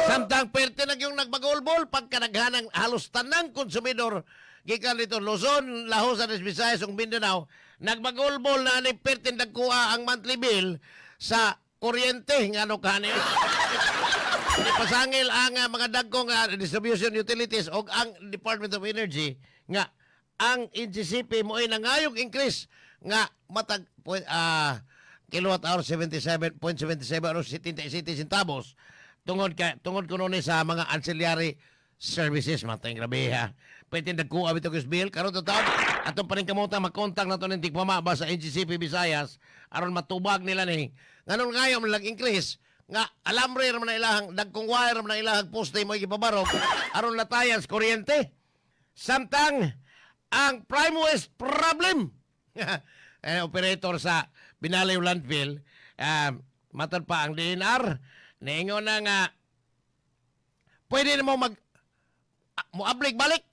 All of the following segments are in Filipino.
Samtang perte na yung nagbagolbol pagka naghanang halos tanang konsumidor gikan dito Luzon, Laos, Visayas ug Mindanao nagbagolbol na ni perte nagkuha ang monthly bill sa kuryente ngano kani. Pasangil ang mga dagkong distribution utilities o ang Department of Energy nga ang NGCP mo ay nangayog increase nga matag kilowatt hour 77.77 o 77 centavos tungod kuno ni sa mga ancillary services matay grabe ha. Pwede nagkuha bitaw kis bill karon to taon atong pa rin kamuta mag-contact nato ning tigpama ba sa NGCP Visayas aron matubag nila ni nganong ngayon lang increase nga alambre ra man na ilahang dagkong wire ra man na ilahang poste mo gipabarog aron latayan sa kuryente. Samtang ang Prime West problem operator sa Binalaw Landfill matod pa ang DNR niingon na nga pwede na mo moablik balik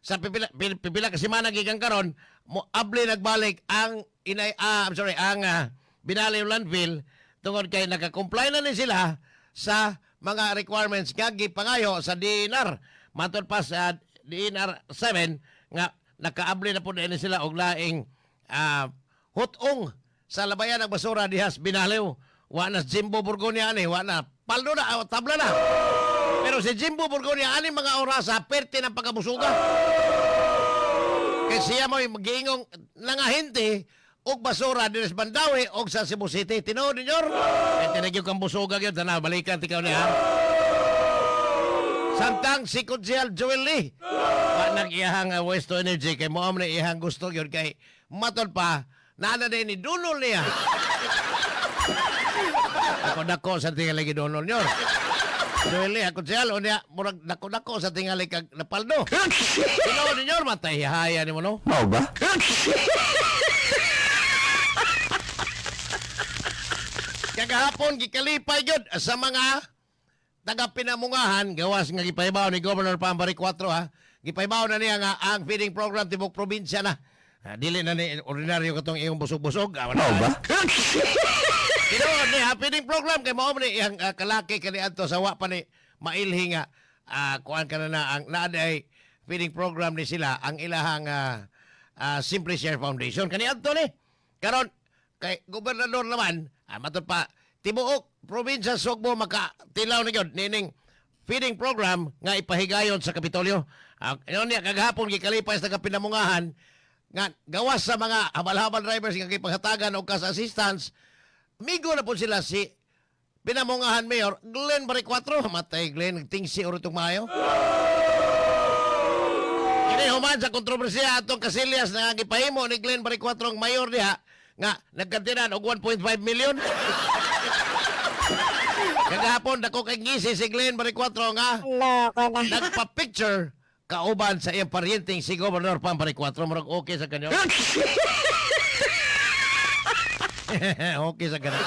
sa pipila ka semana gikan karon moabli nagbalik ang ang Binalaw Landfill tungod kay naka-comply na ni sila sa mga requirements nga gipangayo sa DNR matod pa sa DNR 7 nga nakaabli na po na sila og laing hutong sa labayan ng basura dihas Binalaw. Wa na Jimbo Burgonia ani, wa na paldo na tabla na. Pero si Jimbo Burgonia ani mga oras sa perte ng pagkabusuga. Kaya siya mo mag-iingong nangahinte og basura dihas Bandawi og sa Cebu City. Tinuod ninyo? Kaya tinagyo kang busuga yun. Tana, balikan tikaw niya. Samtang si Kudzial Joel Lee nag-iyahang waste to energy kay mo na iyahang gusto yun kay matod pa nana din ni Donol niya. Ako dako sa tingali Donol nyo. Joel Lee, ako Kudzial o niya murag dako sa tingali kag napaldo. Sino ninyo matay haya ni mo no? Mau ba? Kagahapon gikalipay yun sa mga taga-pinamungahan gawas nga gipaibaw ni Governor Pambari 4 ha. Gipaibaw na niya nga ang feeding program tibok probinsya na. Dili na ni ordinaryo katong iyong busog-busog. Mau ba? Tinuod ni feeding program kay mao ni iyang kalaki kani adto sa wa pa ni mailhi nga kuan kana na ang naaday feeding program ni sila ang ilahang Simply Share Foundation kani adto ni. Karon kay gobernador naman matod pa tibuok probinsya Sugbo makatilaw na yun nining feeding program nga ipahigayon sa Kapitolyo. Yun niya kagahapon gikalipay sa Pinamungahan nga gawas sa mga habal-habal drivers nga kipaghatagan o kas assistance migo na po sila si Pinamungahan Mayor Glenn Baricquatro. Matay Glenn nagtingsi orotong maayo. Kini human sa kontrobersiya atong Casillas na gipahimo ni Glenn Baricquatro ang mayor diha nga nagkantinan og 1.5 million. Kagahapon dako kay ngisi si Glenn Baricquatro nga nagpa-picture kauban sa iyang paryenteng si Gobernador Pam Baricquatro. Murag okay sa kanyo. Okay sa kanyo.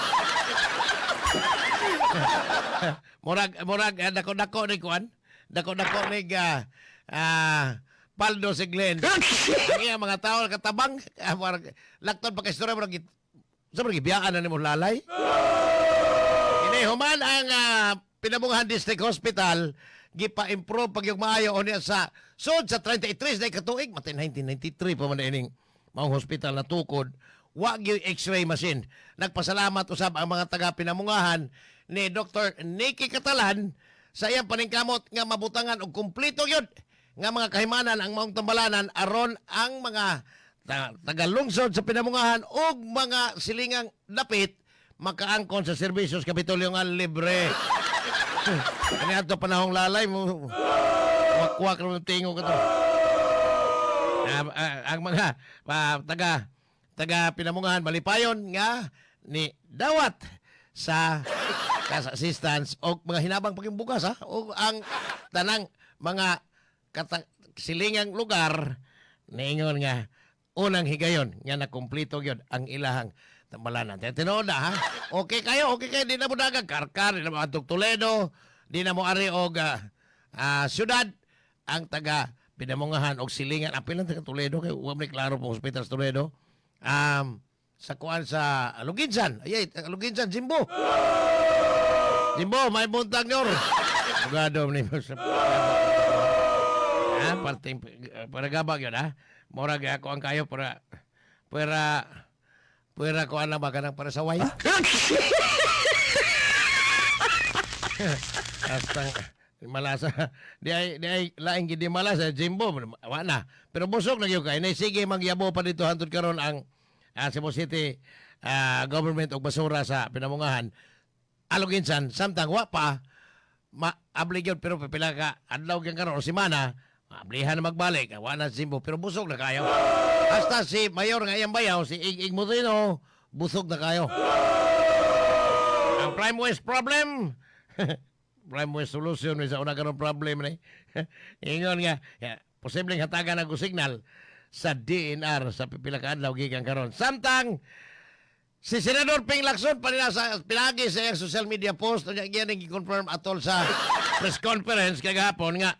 murag dako ni kuan. Dako ni paldo si Glenn. Ang iyang mga tao katabang lakton pa kay istorya murag sa biyaan na nimo lalay. Human ang Pinamungahan District Hospital gipa-improve pag yung maayo o niya sa sud sa 33 na katuig matay 1993 pa man ining maong hospital na tukod wa gyud x-ray machine. Nagpasalamat usab ang mga taga Pinamungahan ni Dr. Nikki Catalan sa iyang paningkamot nga mabutangan og kumpleto gyud nga mga kahimanan ang maong tambalanan aron ang mga tagalungsod sa Pinamungahan og mga silingang dapit makaangkon sa serbisyos Kapitolyo nga libre. Kani ato panahong lalay mo wakwak ra tingo ka to. Ang mga taga Pinamungahan malipayon nga ni dawat sa kas assistance o mga hinabang pagimbugas ha o ang tanang mga silingang lugar niingon nga unang higayon nga nakumpleto gyud ang ilahang tambalanan. Tinuod na ha. Okay kayo, di na mo dagang Karkar, di na mo atog Toledo, di na mo ari og syudad ang taga Pinamungahan og silingan. Apil lang taga Toledo kay wa may klaro po hospital sa Toledo. Sa kuan sa Luginsan. Ayay, Luginsan Jimbo. Jimbo, may buntag nyor. Abogado ni sa parting panagabag yun ha. Murag ako ang kayo para ko ana ba kanang para sa way. Astang malasa di ay laing gid malasa Jimbo wa na. Pero busog na gyud kay nay sige magyabo pa dito hantud karon ang Cebu City government og basura sa pinamungahan. Aluginsan samtang wa pa maabli gyud pero pipila ka adlaw gyud karon o semana ablihan na magbalik wa na Jimbo pero busog na kayo. Hasta si Mayor nga iyang bayaw si Ig Mutino busog na kayo. Ang Prime West problem Prime West solution sa una karon problem ni. Ingon nga posibleng hatagan ang signal sa DNR sa pipila ka adlaw gikan karon. Samtang si Senador Ping Lacson pa nila sa pinagi sa iyang social media post unya gyud gi-confirm atol sa press conference kagahapon nga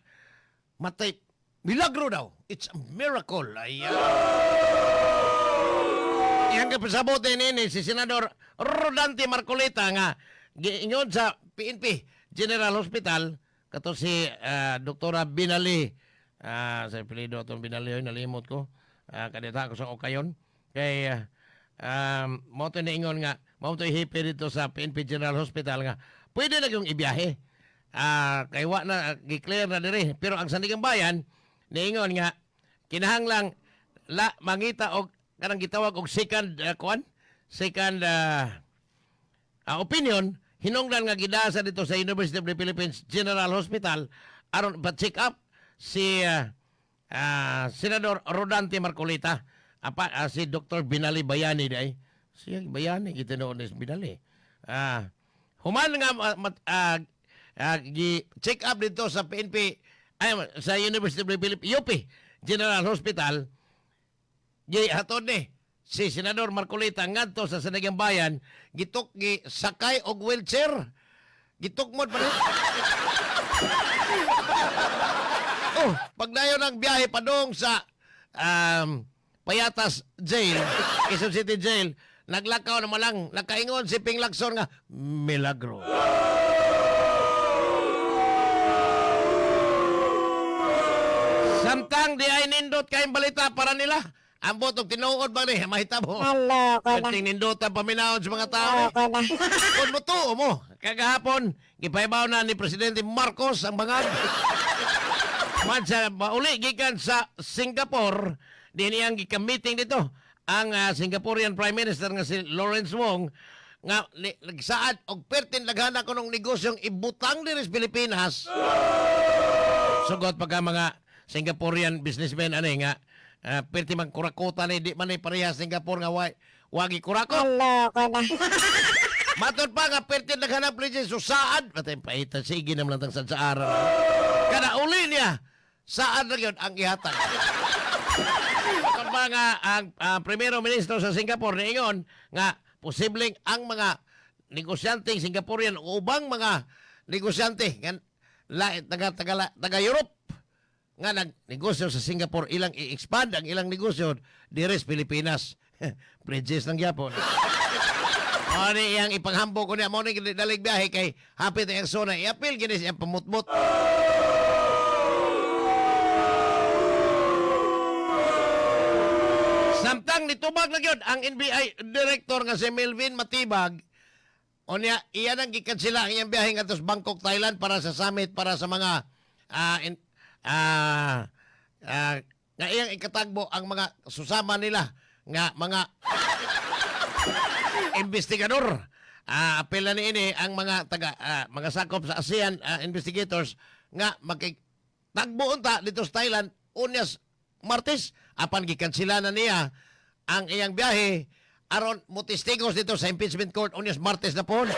matay milagro daw. It's a miracle. Iyang kapasabot ni si Senador Rodante Marcolita nga giingon sa PNP General Hospital kato si Doktora Binali sa apelyido atong Binali nalimot ko kadita ko sa okayon kay mo to niingon nga mo to hipi dito sa PNP General Hospital nga pwede na yung ibiyahe kay wa na gi-clear na diri pero ang Sandigang Bayan niingon nga kinahanglang mangita og kanang gitawag og second opinion hinungdan nga gidasa dito sa University of the Philippines General Hospital aron pa-check up si Senador Rodante Marcolita si Dr. Binali Bayani day siya Bayani gitinoon ni Binali human nga gi-check up dito sa PNP sa University of the Philippines UP General Hospital hatod ni si Senador Marcolita ngadto sa Sandigang Bayan sakay og wheelchair gitukmod pa rin. Pagdayon ang biyahe padong sa Payatas Jail, Quezon City Jail, naglakaw naman lang, nakaingon si Ping Lacson nga, milagro. Samtang di ay nindot kayong balita para nila, ang botog tinuod ba ni, mahitabo. Hello, ko na. Nindot ang paminahon sa mga tao. Hello, ko na. Kung mo to, mo, kagahapon, gipaibaw na ni Presidente Marcos ang bangag. Mansa, mauli, gikan sa Singapore, din iyang gika-meeting dito, ang Singaporean Prime Minister nga si Lawrence Wong, nga nagsaad, og pertin laghana ko ng negosyong ibutang din sa Pilipinas. Sugot pagka mga Singaporean businessmen, nga, perti mang kurakota ni di man ay pareha Singapore nga wagi kurakot. Hello, ko na. Matod pa nga perti naghanap legend susaad. Patay paita sige naman lang sa araw. Kada uli niya saad na yun ang ihatag. Matod pa nga ang Primero Ministro sa Singapore niingon nga posibleng ang mga negosyante Singaporean o ubang mga negosyante nga taga-Europe nga nagnegosyo sa Singapore ilang i-expand ang ilang negosyo dires Pilipinas. Bridges ng Japon. Mo ni iyang ipanghambo ko niya mo ni dalig biyahe kay hapit ang zona i-appeal gini siya pamutmot. Samtang nitubag na gyud ang NBI director nga si Melvin Matibag onya iya nang gikansela ang iyang biyahe ngadto sa Bangkok, Thailand para sa summit para sa mga nga iyang ikatagbo ang mga susama nila nga mga investigador. Apel na niini ang mga mga sakop sa ASEAN investigators nga makitagbo unta dito sa Thailand unyas Martes apan gikansela na niya ang iyang biyahe aron mo testigos dito sa impeachment court unyas Martes na pon.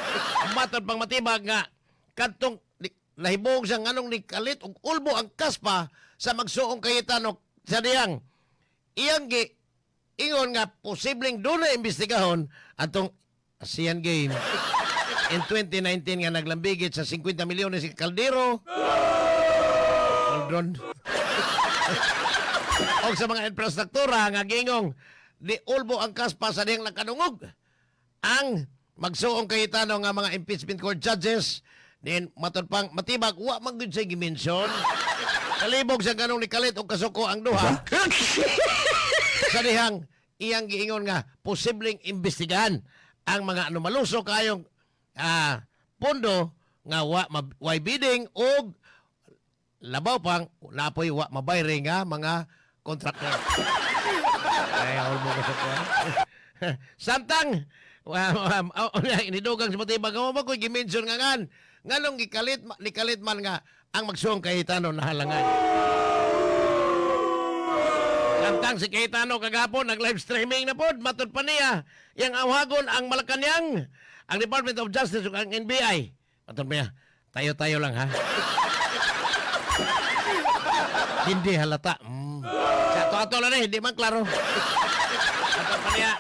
Matod pang Matibag nga kadtong nahibog sa nganong ni kalit og ulbo ang kaspa sa magsuong Cayetano sa diyang iyang ingon nga posibleng doon na imbestigahon atong ASEAN Game in 2019 nga naglambigit sa 50 milyon si Caldero Aldron o sa mga infrastruktura nga gingong di ulbo ang kaspa sa diyang nakadungog ang magsuong Cayetano nga mga impeachment court judges Then matod pang matibag wa man gyud sa gimension. Kalibog sa ganong nikalit og kasuko ang duha. Sa dihang iyang giingon nga posibleng imbestigahan ang mga maluso kayong pondo nga way bidding og labaw pang napoy wa mabayre nga mga kontraktor. Ay, mo kasuko. Samtang inidugang sa matibag mo ba ko'y gimension nga nganong nikalit man nga ang magsuong Cayetano nahalangan. Samtang si Cayetano kagapon nag-live streaming na pod, matod pa niya, yang awagon ang Malacanang, ang Department of Justice ug ang NBI. Matod pa niya, tayo-tayo lang ha. Hindi halata. Sa ato lang hindi man klaro. Matod pa niya,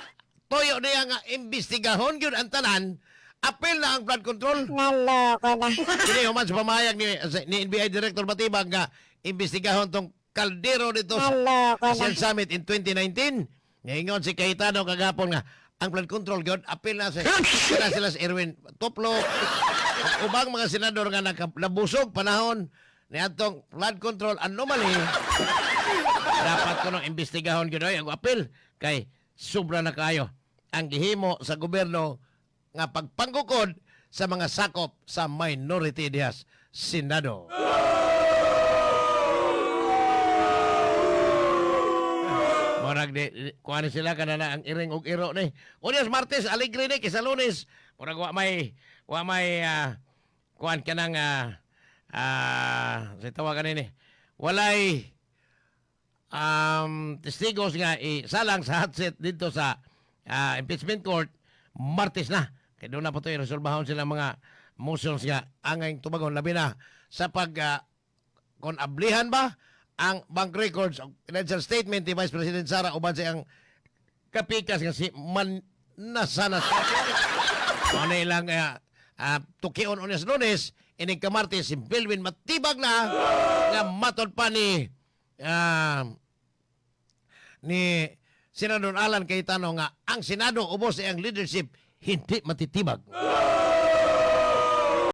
toyo niya nga imbestigahon gyud ang tanan. Apil na ang flood control. Naloko na. Kini human sa pamayag ni NBI Director Batibag nga imbestigahon tong kaldero dito sa Naloko na. ASEAN Summit in 2019. Ngayon si Cayetano kagapon nga ang flood control gyud apil na sila si Erwin Toplo ubang mga senador nga nabusog panahon ni atong flood control anomaly. Dapat ko nang imbestigahon gyud ang apil kay sobra na kayo ang gihimo sa gobyerno nga pagpanggukod sa mga sakop sa minority diha sa Senado. Murag kuha sila kanana ang iring og iro ni. Unyas Martes alegre ni kaysa Lunes. Murag wa may kuan kanang sa tawagan ni. Walay testigos nga salang sa hot seat dito sa impeachment court Martes na. Kaya doon na po ito resolbahon sila mga motions nga angay tubagon labi na sa pag kung ablihan ba ang bank records o financial statement ni Vice President Sara uban sa ang kapikas nga si Manasanas. Ano ilang tukion unes Lunes ining kamartes si Belwin matibag na nga matod pa ni Senador Alan Cayetano nga ang Senado ubos sa iyang leadership hindi matitibag.